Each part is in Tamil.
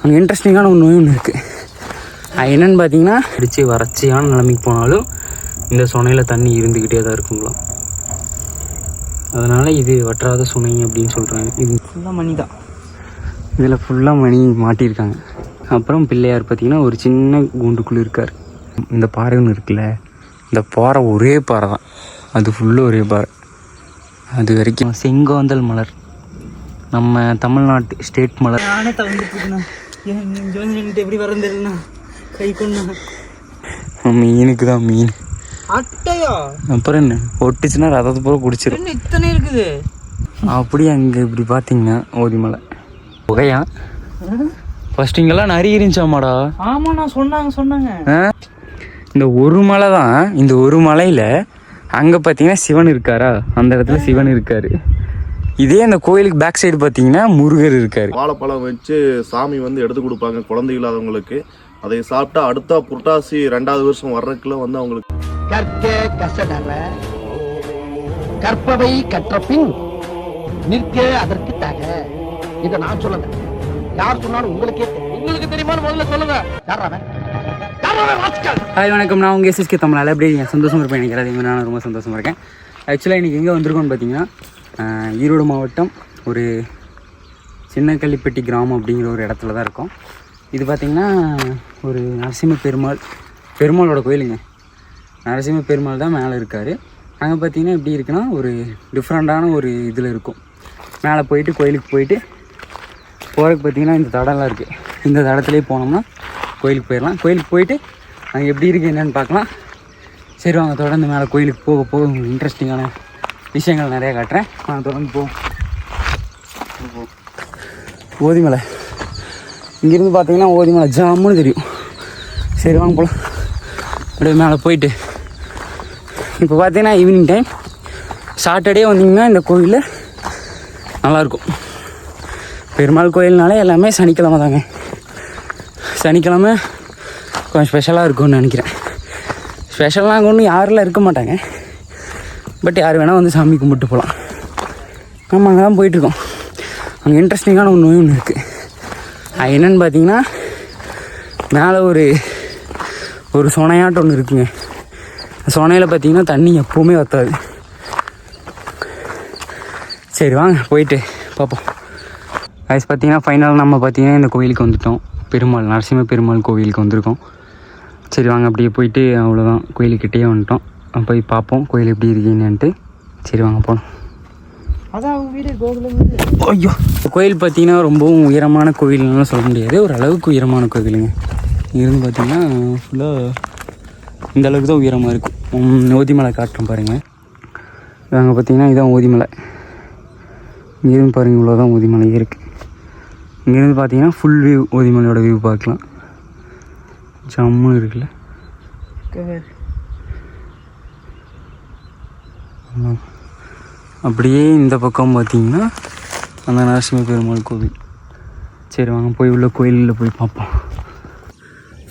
அங்கே இன்ட்ரெஸ்டிங்கான ஒரு நோய் ஒன்று இருக்குது. அது என்னென்னு பார்த்தீங்கன்னா, அடித்து வறட்சியான நிலைமைக்கு போனாலும் இந்த சுனையில் தண்ணி இருந்துக்கிட்டே தான் இருக்குங்களாம். அதனால் இது வற்றாத சுனை அப்படின்னு சொல்கிறாங்க. இது ஃபுல்லாக மணி தான். இதில் ஃபுல்லாக மணி மாட்டியிருக்காங்க. அப்புறம் பிள்ளையார் பார்த்திங்கன்னா ஒரு சின்ன கூண்டுக்குள்ளே இருக்கார். இந்த பாறை ஒன்று இருக்குல்ல, இந்த பாறை ஒரே பாறை தான், அது ஃபுல்லாக ஒரே பாறை. அது வரைக்கும் செங்கோந்தல் மலர், நம்ம தமிழ்நாட்டு ஸ்டேட் மலர். நானே தவிர்த்துண்ணா எப்படி வரந்துண்ணா கை கொண்டா மீனுக்கு தான் மீன் அட்டையா. அப்புறம் என்ன ஒட்டுச்சுன்னா ரதத்தை பூரா குடிச்சிடும். இத்தனை இருக்குது அப்படியே. அங்கே இப்படி பார்த்தீங்கன்னா ஓதிமலை புகையா. ஃபர்ஸ்ட் இங்கெல்லாம் நிறைய இருந்துச்சாமாடா. ஆமாம், நான் சொன்னாங்க. இந்த ஒரு மலை தான். இந்த ஒரு மலையில் அங்கே பார்த்தீங்கன்னா சிவன் இருக்காரா, அந்த இடத்துல சிவன் இருக்காரு. இதே அந்த கோயிலுக்கு பேக் சைடு பார்த்தீங்கன்னா முருகர் இருக்காரு. வாழைப்பழம் வச்சு சாமி வந்து எடுத்து கொடுப்பாங்க குழந்தை இல்லாதவங்களுக்கு. அதை சாப்பிட்டா அடுத்த புரட்டாசி 2வது வருஷம் வர்றதுக்குள்ள வந்து அவங்களுக்கு கற்க கசடற கற்பவை கற்ற பின் நிற்க அதற்கு தக. இதை நான் சொல்லல, யார் சொன்னாலும் உங்களுக்கே தெரியும். உங்களுக்கு தெரியுமான்னு முதல்ல சொல்லுங்க. ஹாய் வணக்கம், நான் உங்கள் எஸ்எஸ்கே தமிழ். எப்படி சந்தோஷமாக இருப்பேன் நினைக்கிறேன். அதே மாதிரி நான் ரொம்ப சந்தோஷமாக இருக்கேன். ஆக்சுவலாக இன்றைக்கி எங்கே வந்திருக்கோன்னு பார்த்தீங்கன்னா, ஈரோடு மாவட்டம் ஒரு சின்ன கள்ளிப்பட்டி கிராமம் அப்படிங்கிற ஒரு இடத்துல தான் இருக்கோம். இது பார்த்திங்கன்னா ஒரு நரசிம்ம பெருமாளோட கோயிலுங்க. நரசிம்ம பெருமாள் தான் மேலே இருக்கார். அங்கே பார்த்திங்கன்னா எப்படி இருக்குன்னா ஒரு டிஃப்ரெண்ட்டான ஒரு இதில் இருக்கும். மேலே போயிட்டு கோயிலுக்கு போயிட்டு போகிறதுக்கு பார்த்திங்கன்னா இந்த தடம்லாம் இருக்குது. இந்த தடத்துலேயே போனோம்னா கோயிலுக்கு போயிடலாம். கோயிலுக்கு போயிட்டு அங்கே எப்படி இருக்குது என்னென்னு பார்க்கலாம். சரி வாங்க, தொடர்ந்து மேலே கோயிலுக்கு போக போக உங்களுக்கு இன்ட்ரெஸ்டிங்கான விஷயங்கள் நிறையா காட்டுறேன். நான் தொடர்ந்து போவோம். ஓதிமலை இங்கேருந்து பார்த்தீங்கன்னா ஓதிமலை ஜாமுன்னு தெரியும். சரி வாங்க போகலாம். அப்படியே மேலே போயிட்டு இப்போ பார்த்தீங்கன்னா ஈவினிங் டைம் சாட்டர்டே வந்தீங்கன்னா இந்த கோயிலில் நல்லாயிருக்கும். பெருமாள் கோயில்னாலே எல்லாமே சனிக்கிழமை தாங்க. சனிக்கிழமை கொஞ்சம் ஸ்பெஷலாக இருக்கும்னு நினைக்கிறேன். ஸ்பெஷலாக அங்கே ஒன்றும் யாரெல்லாம் இருக்க மாட்டாங்க, பட் யார் வேணால் வந்து சாமி கும்பிட்டு போகலாம். நம்ம அங்கே தான் போயிட்டுருக்கோம். அங்கே இன்ட்ரெஸ்டிங்கான ஒரு நோய் ஒன்று இருக்குது. அது என்னென்னு பார்த்தீங்கன்னா, மேலே ஒரு சொனையாட்டம் ஒன்று இருக்குங்க. சொனையில் பார்த்தீங்கன்னா தண்ணி எப்போவுமே வற்றாது. சரி வாங்க போயிட்டு பார்ப்போம். அது பார்த்தீங்கன்னா ஃபைனலாக நம்ம பார்த்தீங்கன்னா இந்த கோயிலுக்கு வந்துவிட்டோம். பெருமாள் நரசிம்ம பெருமாள் கோவிலுக்கு வந்திருக்கோம். சரி வாங்க அப்படியே போயிட்டு அவ்வளோதான், கோயிலுக்கிட்டே வந்துட்டோம். போய் பார்ப்போம் கோயில் எப்படி இருக்குன்னுட்டு. சரி வாங்க போகலாம். அதான் வீடு கோகுலம். ஐயோ, கோயில் பார்த்தீங்கன்னா ரொம்பவும் உயரமான கோயில்னாலும் சொல்ல முடியாது, ஒரு அளவுக்கு உயரமான கோவிலுங்க. இங்கிருந்து பார்த்தீங்கன்னா ஃபுல்லாக இந்த அளவுக்கு தான் உயரமாக இருக்கும். ஓதிமலை காட்டுறோம் பாருங்கள். அங்கே பார்த்தீங்கன்னா இதுதான் ஓதிமலை. இங்கேருந்து பாருங்கள், இவ்வளோதான் ஓதிமலையே இருக்குது. இங்கேருந்து பார்த்தீங்கன்னா ஃபுல் வியூ, ஓதிமலையோட வியூ பார்க்கலாம். ஜம்முன்னு இருக்குல்ல. அப்படியே இந்த பக்கம் பார்த்தீங்கன்னா அந்த நரசிம்ம பெருமாள் கோவில். சரி வாங்க போய் உள்ள கோயிலில் போய் பார்ப்போம்.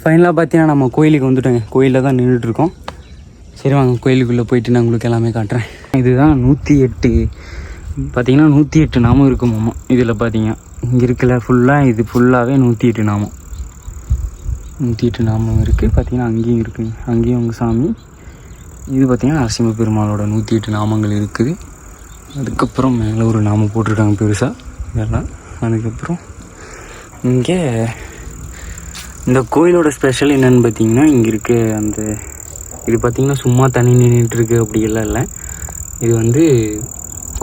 ஃபைனலாக பார்த்தீங்கன்னா நம்ம கோயிலுக்கு வந்துட்டோங்க. கோயிலில் தான் நின்றுட்டுருக்கோம். சரி வாங்க கோயிலுக்குள்ளே போயிட்டு நான் உங்களுக்கு எல்லாமே காட்டுறேன். இதுதான் 108 பார்த்தீங்கன்னா 108 நாமம் இருக்குமாம்மா. இதில் பார்த்தீங்க இங்கே இருக்கல ஃபுல்லாக, இது ஃபுல்லாகவே 108 நாமம். 108 நாமம் இருக்குது. பார்த்தீங்கன்னா அங்கேயும் இருக்குங்க, அங்கேயும் உங்கள் சாமி. இது பார்த்திங்கன்னா நரசிம்ம பெருமாளோட 108 நாமங்கள் இருக்குது. அதுக்கப்புறம் மேலே ஒரு நாமம் போட்டிருக்காங்க பெருசாக இதெல்லாம். அதுக்கப்புறம் இங்கே இந்த கோயிலோட ஸ்பெஷல் என்னென்னு பார்த்தீங்கன்னா, இங்கே இருக்க அந்த இது பார்த்திங்கன்னா சும்மா தண்ணி நின்றுட்டுருக்கு அப்படியெல்லாம் இல்லை. இது வந்து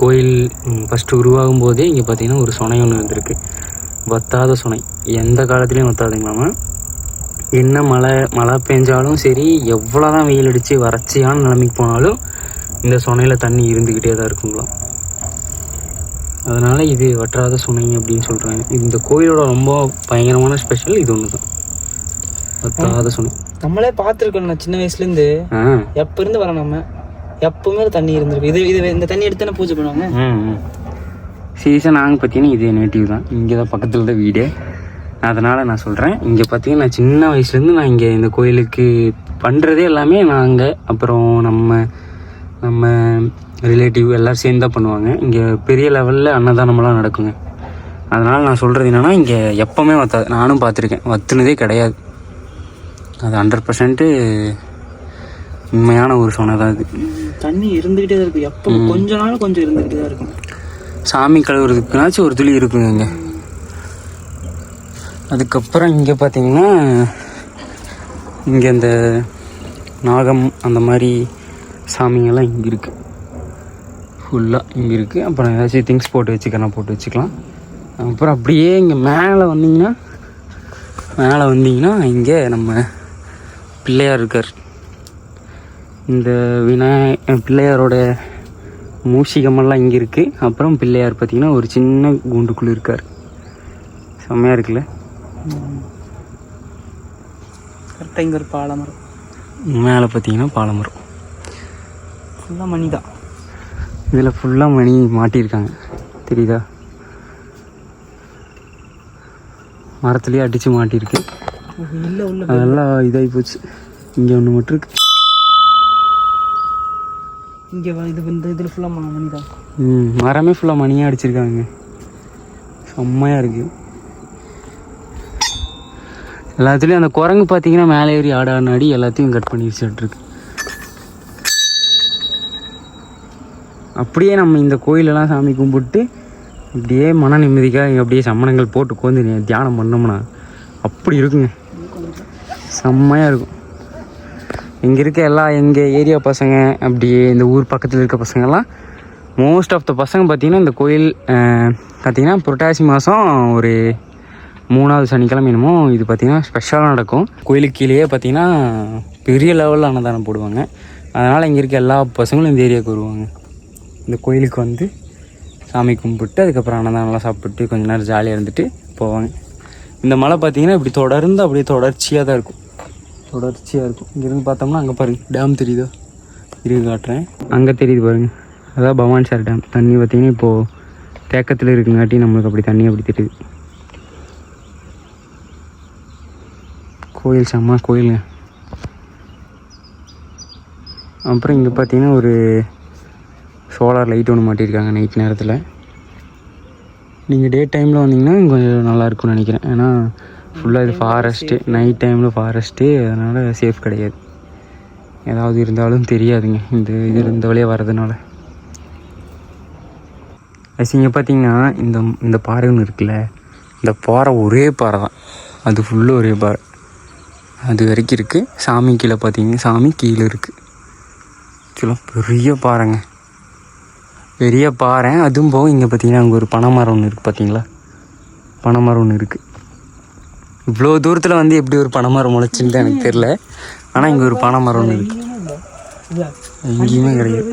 கோயில் ஃபஸ்ட்டு உருவாகும் போதே இங்கே பார்த்திங்கன்னா ஒரு சுனை ஒன்று இருந்திருக்கு. வற்றாத சுனை, எந்த காலத்துலேயும் வற்றாதுங்களாமா. என்ன மழை பெஞ்சாலும் சரி, எவ்வளோ தான் வெயில் அடித்து வறட்சியான நிலைமைக்கு போனாலும் இந்த சுனையில் தண்ணி இருந்துக்கிட்டே தான் இருக்குங்களாம். அதனால் இது வற்றாத சுனை அப்படின்னு சொல்கிறாங்க. இந்த கோயிலோட ரொம்ப பயங்கரமான ஸ்பெஷல் இது ஒன்று தான், வற்றாத சுனை. நம்மளே பார்த்துருக்கோம். நான் சின்ன வயசுலேருந்து எப்போ இருந்து வரோம், நம்ம எப்பவுமே தண்ணி இருந்திருக்கு. இது இந்த தண்ணி எடுத்து தானே பூஜை பண்ணுவாங்க. சீரியஸாக நாங்கள் பார்த்தீங்கன்னா இதே நேட்டிவ் தான், இங்கே தான் பக்கத்தில் தான் வீடு. அதனால் நான் சொல்கிறேன், இங்கே பார்த்தீங்கன்னா நான் சின்ன வயசுலேருந்து நான் இங்கே இந்த கோயிலுக்கு பண்ணுறதே எல்லாமே நாங்கள், அப்புறம் நம்ம ரிலேட்டிவ் எல்லோரும் சேர்ந்து தான் பண்ணுவாங்க. இங்கே பெரிய லெவலில் அன்னதானமெல்லாம் நடக்குங்க. அதனால் நான் சொல்கிறது என்னென்னா இங்கே எப்போவுமே வற்றாது. நானும் பார்த்துருக்கேன், வற்றுனதே கிடையாது. அது 100% உண்மையான ஒரு சொன்ன தான் இது. தண்ணி இருந்துக்கிட்டே தான் இருக்கும், எப்போ கொஞ்ச நாள் கொஞ்சம் இருந்துக்கிட்டே தான் இருக்கும். சாமி கழுவுறதுக்குனாச்சும் ஒரு துளி இருக்குங்க இங்கே. அதுக்கப்புறம் இங்கே பார்த்தீங்கன்னா இங்கே இந்த நாகம் அந்த மாதிரி சாமிங்கெல்லாம் இங்கே இருக்குது, ஃபுல்லாக இங்கே இருக்குது. அப்புறம் ஏதாச்சும் திங்ஸ் போட்டு வச்சுக்கலாம். அப்புறம் அப்படியே இங்கே மேலே வந்தீங்கன்னா இங்கே நம்ம பிள்ளையார் இருக்கார். இந்த பிள்ளையாரோட மூஷிகமெல்லாம் இங்கே இருக்குது. அப்புறம் பிள்ளையார் பார்த்திங்கன்னா ஒரு சின்ன கூண்டுக்குள்ளே இருக்கார். செம்மையாக இருக்குல்ல. கரெக்டாக இங்கே ஒரு பாலமரம், மேலே பார்த்தீங்கன்னா பாலமரம் ஃபுல்லாக மணி தான். இதில் ஃபுல்லாக மணி மாட்டியிருக்காங்க, தெரியுதா? மரத்துலேயே அடித்து மாட்டியிருக்கு. இல்லை உள்ள அதெல்லாம் இதாகி போச்சு. இங்கே ஒன்று மட்டும் இருக்கு. இங்கே இதில் ஃபுல்லாக மணி தான். மரமே ஃபுல்லாக மணியாக அடிச்சிருக்காங்க. செம்மையாக இருக்குது. எல்லாத்துலேயும் அந்த குரங்கு பார்த்தீங்கன்னா மேலே ஏறி ஆடாடி எல்லாத்தையும் கட் பண்ணி வச்சுட்ருக்கு. அப்படியே நம்ம இந்த கோயிலெல்லாம் சாமி கும்பிட்டு அப்படியே மன நிம்மதிக்காக அப்படியே சம்மணங்கள் போட்டு உட்காந்து தியானம் பண்ணோம்னா அப்படி இருக்குங்க, செம்மையாக இருக்கும். இங்கே இருக்க எங்கள் ஏரியா பசங்க, அப்படியே இந்த ஊர் பக்கத்தில் இருக்க பசங்கள்லாம் மோஸ்ட் ஆஃப் த பசங்க பார்த்திங்கன்னா இந்த கோயில் பார்த்திங்கன்னா புரட்டாசி மாதம் ஒரு 3வது சனிக்கிழமை என்னமோ இது பார்த்திங்கன்னா ஸ்பெஷலாக நடக்கும். கோயிலுக்கு கீழேயே பார்த்திங்கன்னா பெரிய லெவலில் அன்னதானம் போடுவாங்க. அதனால் இங்கே இருக்க எல்லா பசங்களும் இந்த ஏரியாவுக்கு வருவாங்க. இந்த கோயிலுக்கு வந்து சாமி கும்பிட்டு அதுக்கப்புறம் அன்னதானம்லாம் சாப்பிட்டு கொஞ்ச நேரம் ஜாலியாக இருந்துட்டு போவாங்க. இந்த மலை பார்த்திங்கன்னா இப்படி தொடர்ந்து அப்படியே தொடர்ச்சியாக தான் இருக்கும், இங்கேருந்து பார்த்தோம்னா அங்கே பாருங்கள் டேம் தெரியுதோ, காட்டுறேன். அங்கே தெரியுது பாருங்கள், அதான் பவானி சார் டேம். தண்ணி பார்த்திங்கன்னா இப்போது தேக்கத்தில் இருக்குங்காட்டி நம்மளுக்கு அப்படி தண்ணி அப்படி தெரியுது. கோயில் செம்ம கோயிலுங்க. அப்புறம் இங்கே பார்த்தீங்கன்னா ஒரு சோலார் லைட் ஒன்று மாட்டியிருக்காங்க நைட் நேரத்தில். நீங்கள் டே டைமில் வந்தீங்கன்னா கொஞ்சம் நல்லாயிருக்கும்னு நினைக்கிறேன். ஏன்னா ஃபுல்லாக இது ஃபாரஸ்ட்டு, நைட் டைமில் ஃபாரஸ்ட்டு, அதனால் சேஃப் கிடையாது. ஏதாவது இருந்தாலும் தெரியாதுங்க இந்த வழியாக வர்றதுனால. இங்கே பார்த்தீங்கன்னா இந்த பாறை ஒன்று இருக்குல்ல, இந்த பாறை ஒரே பாறை தான், அது ஃபுல்லாக ஒரே பாறை, அது வரைக்கும் இருக்குது. சாமி கீழே பார்த்தீங்கன்னா சாமி கீழே இருக்குது. ஆக்சுவலாக பெரிய பாறை. அதுவும் போக இங்கே பார்த்தீங்கன்னா அங்கே ஒரு பனைமரம் ஒன்று இருக்குது, பார்த்தீங்களா? பனைமரம் ஒன்று இருக்குது. இவ்வளோ தூரத்தில் வந்து எப்படி ஒரு பனைமரம் முளைச்சுன்னு எனக்கு தெரில. ஆனால் இங்கே ஒரு பனைமரம் ஒன்று இருக்குது. எங்கேயுமே கிடையாது,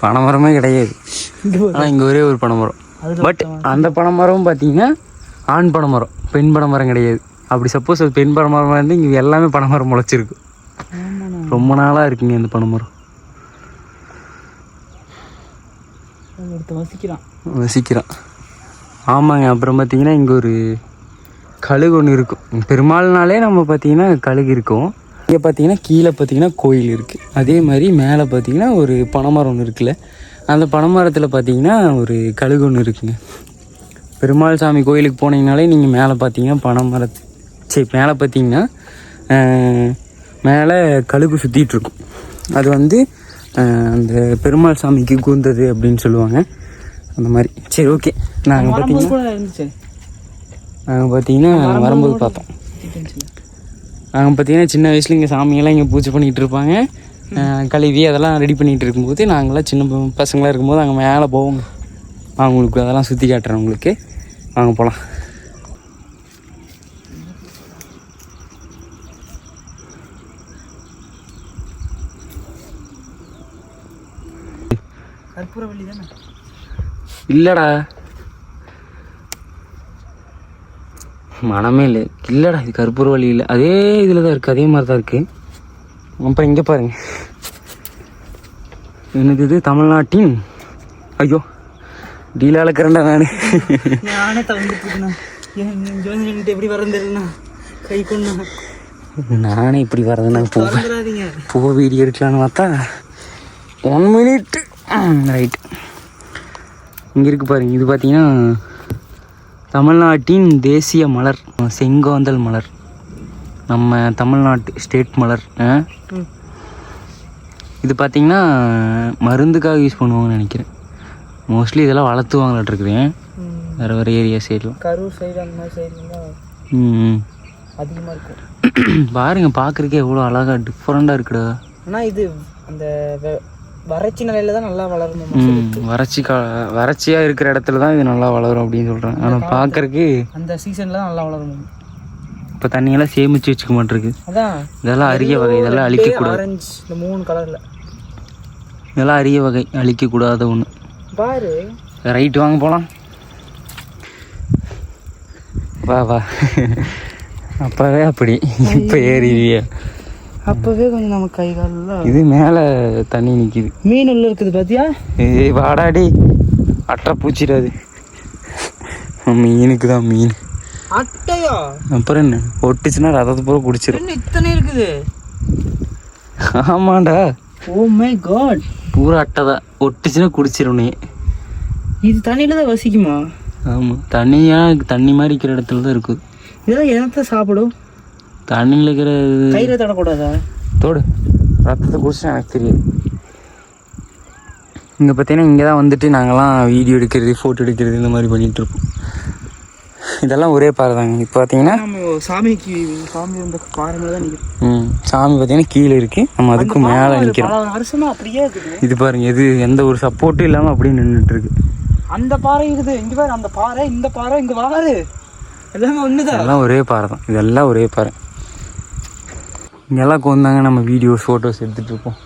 பனைமரமே கிடையாது. ஆனால் இங்கே ஒரே ஒரு பனைமரம். பட் அந்த பனைமரமும் பார்த்தீங்கன்னா ஆண் பனைமரம், பெண் பனைமரம் கிடையாது. அப்படி சப்போஸ் அது பெண் பனைமரமாக இருந்து இங்கே எல்லாமே பனைமரம் முளைச்சிருக்கு. ரொம்ப நாளாக இருக்குங்க இந்த பனைமரம். வசிக்கிறான். ஆமாங்க. அப்புறம் பார்த்தீங்கன்னா இங்கே ஒரு கழுகு ஒன்று இருக்கும். பெருமாள்னாலே நம்ம பார்த்தீங்கன்னா கழுகு இருக்கும். இங்கே பார்த்தீங்கன்னா கீழே பார்த்தீங்கன்னா கோயில் இருக்குது. அதே மாதிரி மேலே பார்த்தீங்கன்னா ஒரு பனைமரம் ஒன்று இருக்குல்ல, அந்த பனைமரத்தில் பார்த்தீங்கன்னா ஒரு கழுகு ஒன்று இருக்குங்க. பெருமாள் சாமி கோயிலுக்கு போனீங்கனாலே நீங்கள் மேலே பார்த்தீங்கன்னா மேலே பார்த்தீங்கன்னா மேலே கழுகு சுற்றிட்டுருக்கும். அது வந்து அந்த பெருமாள் சாமிக்கு கூந்தது அப்படின்னு சொல்லுவாங்க, அந்த மாதிரி. சரி, ஓகே. நாங்கள் பார்த்தீங்கன்னா வரும்போது பார்த்தோம். நாங்கள் பார்த்தீங்கன்னா சின்ன வயசில் இங்கே சாமியெல்லாம் இங்கே பூஜை பண்ணிகிட்டு இருப்பாங்க, கழுவி அதெல்லாம் ரெடி பண்ணிகிட்டு இருக்கும்போது நாங்களாம் சின்ன பசங்களாக இருக்கும்போது அங்கே மேலே போவோங்க. அவங்களுக்கு அதெல்லாம் சுற்றி காட்டுறேன் உங்களுக்கு, வாங்க போகலாம். கற்பூரவள்ளி தானே? இல்லைடா, மனமே இல்லைடா, இது கற்பூரவள்ளி இல்லை. அதே இதில் தான் இருக்குது, அதே மாதிரி தான் இருக்குது. அப்புறம் இங்கே பாருங்க, எனக்கு இது தமிழ்நாட்டின் ஐயோ டீலால கரண்டா நானே தவிர்த்துட்டுண்ணா. எப்படி வரந்துண்ணா கை கொண்டா, நானே இப்படி வரதுண்ணா. பூ வீடியோ எடுக்கலான்னு பார்த்தா 1 minute ரைட். இங்கே இருக்குது பாருங்க. இது பார்த்தீங்கன்னா தமிழ்நாட்டின் தேசிய மலர் செங்கோந்தல் மலர். நம்ம தமிழ்நாட்டு ஸ்டேட் மலர். இது பார்த்திங்கன்னா மருந்துக்காக யூஸ் பண்ணுவாங்கன்னு நினைக்கிறேன். மோஸ்ட்லி இதெல்லாம் வளர்த்துவாங்களாட்டிருக்குறேன் வேறு வேறு ஏரியா சைட்லாம். கரூர் சைடு அந்த மாதிரி சைடுலாம் அதிகமாக இருக்கும். பாருங்க, பார்க்குறக்கே எவ்வளோ அழகாக டிஃப்ரெண்ட்டாக இருக்குடா. ஆனால் இது அந்த வறட்சி நிலையில தான் நல்லா வளரும். வறட்சியாக இருக்கிற இடத்துல தான் இது நல்லா வளரும் அப்படின்னு சொல்கிறேன். ஆனால் பார்க்குறக்கு அந்த சீசனில் தான் நல்லா வளரும். இப்போ தண்ணியெல்லாம் சேமித்து வச்சுக்க மாட்டிருக்கு. அதான் இதெல்லாம் அரிய வகை. இதெல்லாம் அழிக்கக்கூடாது. ஆரஞ்சு இந்த 3 கலரில் இதெல்லாம் அரிய வகை, அழிக்கக்கூடாத ஒன்று. பாரு ரைட்டு வாங்க போகலாம். வா வா. அப்போவே அப்படி இப்போ ஏறிவியா? அப்போவே கொஞ்சம் நம்ம கை காலில் இது மேலே தண்ணி நிற்கிது. மீன் உள்ள இருக்குது பார்த்தியா? ஏய் வாடாடி, அட்டை பூச்சிடாது. மீனுக்கு தான் மீன். அட்டையா? அப்புறம் என்ன, ஒட்டுச்சுன்னா ரதத்தை பூரா குடிச்சிடும். இத்தனை இருக்குது. ஆமாண்டா. ஓ மை காட், பூரா அட்டை தான். ஒட்டுச்சுன்னா குடிச்சிடும் நீ. இது தண்ணியில் தான் வசிக்குமா? ஆமாம், தண்ணி மாதிரி இருக்கிற இடத்துல தான் இருக்குது. இதெல்லாம் என்னத்தை சாப்பிடும்? தண்ணியில் இருக்கிற கையில் தொடக்கூடாதா? தோடு, ரத்தத்தை குடிச்சா எனக்கு தெரியாது. இங்கே பார்த்தீங்கன்னா இங்கே தான் வந்துட்டு நாங்கள்லாம் வீடியோ எடுக்கிறது, ஃபோட்டோ எடுக்கிறது இந்த மாதிரி பண்ணிகிட்ருப்போம். இதெல்லாம் ஒரே பாறை தாங்க. இப்போ பார்த்தீங்கன்னா நம்ம சாமி வந்து பாறை மேலே தான் நிற்கிறோம். சாமி பார்த்தீங்கன்னா கீழே இருக்குது, நம்ம அதுக்கு மேலே நிற்கிறோம். வருஷமா அப்படியே இருக்குது. இது பாருங்க, இது எந்த ஒரு சப்போர்ட்டும் இல்லாமல் அப்படியே நின்றுட்டுருக்கு. அந்த பாறை இருக்குது இங்கே பாரு, அந்த பாறை இந்த பாறை இங்கே வாரு, எல்லாமே ஒன்றுதான். எல்லாம் ஒரே பாறை தான். இதெல்லாம் ஒரே பாறை. இங்கெல்லாம் கொண்டாங்க நம்ம வீடியோஸ் ஃபோட்டோஸ் எடுத்துகிட்டு இருப்போம்.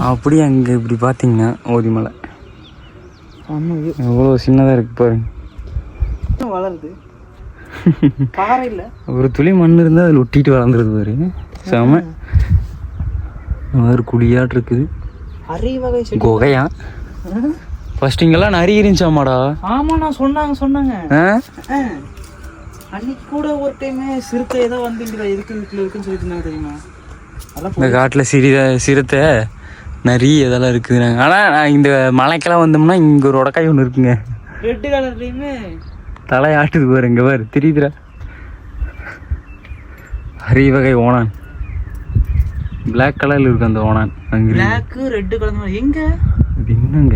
அப்படியே அங்கே இப்படி பார்த்தீங்கன்னா ஓதிமலை எவ்வளோ சின்னதாக இருக்குது பாருங்க. வளருது பாறை இல்லை, ஒரு துளி மண் இருந்தால் அதில் ஒட்டிட்டு வளர்ந்துருது பாரு. செம மாதிரி குழியாட்டு இருக்குது. அரிய வகை குகையா? ஃபர்ஸ்ட் இங்கெல்லாம் நிறைய இருந்துச்சாமாடா. ஆமாம், நான் சொன்னாங்க அன்னைக்கு கூட ஒரு டைம் சிறுத்தை ஏதோ வந்து இருக்குன்னு சொல்லிட்டு தெரியுமா? இந்த காட்டில் சிறுத்தை நிறைய இதெல்லாம் இருக்குதுங்க. ஆனால் இந்த மலைக்கெல்லாம் வந்தோம்னா இங்கே ஒரு உடக்காய் ஒன்று இருக்குங்க. ரெட்டு கலர்லையுமே தலை ஆட்டுது பாரு. இங்கே பாரு, தெரியுதுடா. அரிய வகை ஓணான். பிளாக் கலரில் இருக்கு அந்த ஓணான். அங்கே பிளாக்கு ரெட்டு கலர். எங்க இது என்னங்க?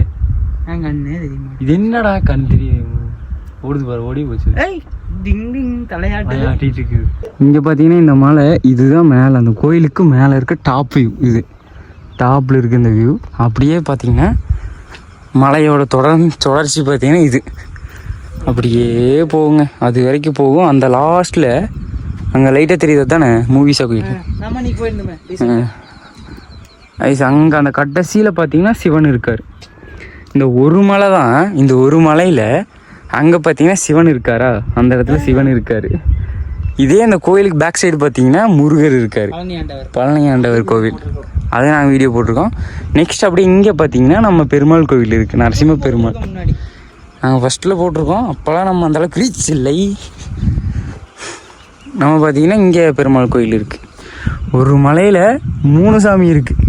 கண்ணே தெரியுமா? இது என்னடா கண் தெரியும்? ஓடுது பாரு, ஓடி போச்சு. தலையாட்டிட்டு இருக்குது. இங்கே பார்த்தீங்கன்னா இந்த மலை இதுதான் மேலே, அந்த கோயிலுக்கு மேலே இருக்க டாப் வியூ. இது டாப்பில் இருக்குது இந்த வியூ. அப்படியே பார்த்தீங்கன்னா மலையோட தொடர்ச்சி பார்த்தீங்கன்னா இது அப்படியே போகுங்க, அது வரைக்கும் போகும். அந்த லாஸ்ட்டில் அங்கே லைட்டாக தெரியுது தானே மூவிஸாக கோயில். ஐஸ் அங்கே அந்த கடைசியில் பார்த்தீங்கன்னா சிவன் இருக்கார். இந்த ஒரு மலை தான், இந்த ஒரு மலையில் அங்கே பார்த்தீங்கன்னா சிவன் இருக்காரா, அந்த இடத்துல சிவன் இருக்கார். இதே அந்த கோயிலுக்கு பேக் சைடு பார்த்தீங்கன்னா முருகர் இருக்கார், பழனி ஆண்டவர் கோவில். அதை நாங்கள் வீடியோ போட்டிருக்கோம். நெக்ஸ்ட் அப்படி இங்கே பார்த்தீங்கன்னா நம்ம பெருமாள் கோவில் இருக்குது, நரசிம்ம பெருமாள். நாங்கள் ஃபஸ்ட்டில் போட்டிருக்கோம், அப்போல்லாம் நம்ம அந்தளவுக்கு ரீச் இல்லை. நம்ம பார்த்தீங்கன்னா இங்கே பெருமாள் கோயில் இருக்குது. ஒரு மலையில் 3 சாமி இருக்குது.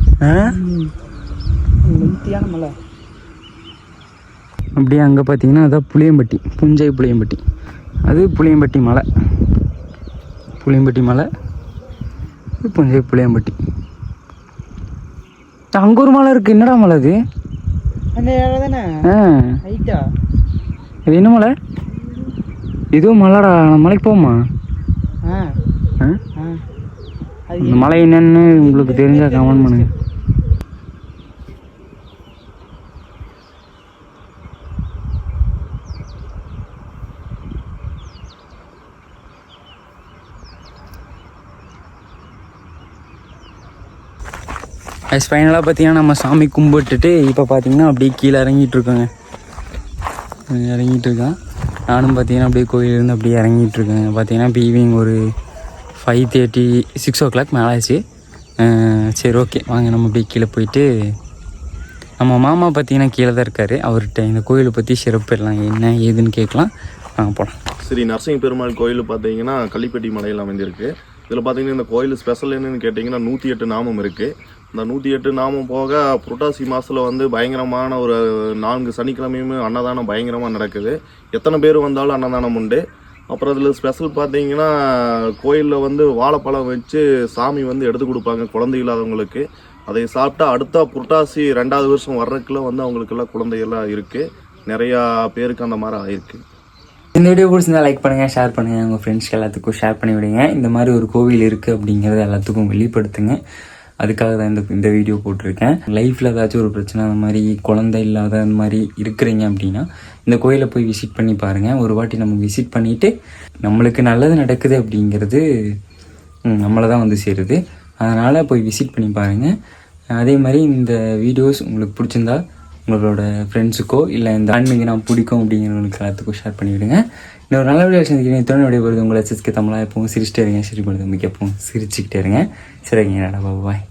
மலை. அப்படியே அங்கே பார்த்தீங்கன்னா அதான் புளியம்பட்டி, புஞ்சை புளியம்பட்டி. அது புளியம்பட்டி மலை, புளியம்பட்டி மலை, புஞ்சை புளியம்பட்டி. அங்கே ஒரு மலை இருக்குது. என்னடா மலை அது? இது என்ன மலை? இதுவும் மலைடா. மலைக்கு போமா? இந்த மலை என்னன்னு உங்களுக்கு தெரிஞ்சா கமெண்ட் பண்ணுங்க. அது ஃபைனலாக பார்த்தீங்கன்னா நம்ம சாமி கும்பிட்டுட்டு இப்போ பார்த்தீங்கன்னா அப்படியே கீழே இறங்கிட்டுருக்கோங்க. இறங்கிட்டுருக்கேன் நானும். பார்த்தீங்கன்னா அப்படியே கோயிலேருந்து அப்படியே இறங்கிட்டுருக்கேங்க. பார்த்தீங்கன்னா இப்போ ஈவினிங் ஒரு 5:30 6 o'clock மேலே ஆச்சு. சரி ஓகே வாங்க நம்ம அப்படியே கீழே போயிட்டு, நம்ம மாமா பார்த்தீங்கன்னா கீழே தான் இருக்கார், அவர்கிட்ட இந்த கோயிலை பற்றி சிறப்பு எல்லாம் என்ன ஏதுன்னு கேட்கலாம். நாங்கள் போகலாம். ஸ்ரீ நரசிம்ம பெருமாள் கோயில் பார்த்தீங்கன்னா கள்ளிப்பட்டி மலையில் அமைந்திருக்கு. இதில் பார்த்தீங்கன்னா இந்த கோயில் ஸ்பெஷல் என்னன்னு கேட்டிங்கன்னா 108 நாமம் இருக்குது. இந்த 108 நாமம் போக புரட்டாசி மாதத்தில் வந்து பயங்கரமான ஒரு 4 சனிக்கிழமையுமே அன்னதானம் பயங்கரமாக நடக்குது. எத்தனை பேர் வந்தாலும் அன்னதானம் உண்டு. அப்புறம் அதில் ஸ்பெஷல் பார்த்தீங்கன்னா கோயிலில் வந்து வாழைப்பழம் வச்சு சாமி வந்து எடுத்து கொடுப்பாங்க குழந்தை இல்லாதவங்களுக்கு. அதை சாப்பிட்டா அடுத்த புரட்டாசி 2வது வருஷம் வர்றதுக்குள்ள வந்து அவங்களுக்கெல்லாம் குழந்தைகள்லாம் இருக்குது. நிறையா பேருக்கு அந்த மாதிரி ஆயிருக்கு. இந்த வீடியோ பிடிச்சிருந்தா லைக் பண்ணுங்கள், ஷேர் பண்ணுங்கள், உங்கள் ஃப்ரெண்ட்ஸ்க்கு எல்லாத்துக்கும் ஷேர் பண்ணி விடுங்க. இந்த மாதிரி ஒரு கோவில் இருக்குது அப்படிங்கிறத எல்லாத்துக்கும் வெளிப்படுத்துங்க. அதுக்காக தான் இந்த வீடியோ போட்டிருக்கேன். லைஃப்பில் ஏதாச்சும் ஒரு பிரச்சனை அந்த மாதிரி குழந்தை இல்லாத அந்த மாதிரி இருக்கிறீங்க அப்படின்னா இந்த கோயிலை போய் விசிட் பண்ணி பாருங்கள். ஒரு வாட்டி நம்ம விசிட் பண்ணிவிட்டு நம்மளுக்கு நல்லது நடக்குது அப்படிங்கிறது நம்மளை தான் வந்து சேருது. அதனால் போய் விசிட் பண்ணி பாருங்கள். அதே மாதிரி இந்த வீடியோஸ் உங்களுக்கு பிடிச்சிருந்தா உங்களோட ஃப்ரெண்ட்ஸுக்கோ இல்லை இந்த ஆன்மீகம் பிடிக்கும் அப்படிங்கிறவங்களுக்கு எல்லாத்துக்கும் ஷேர் பண்ணிவிடுங்க. இன்னொரு நல்ல வீடியோ சந்திக்கிறேன். இத்தனை வீடியோ போகிறது உங்களை சிஸ்க்கு தமிழாக எப்பவும் சிரிச்சிட்டே இருங்க. சிரிப்படுது உங்களுக்கு எப்பவும் சிரிச்சுக்கிட்டே இருங்க. சரிங்க, பாய்.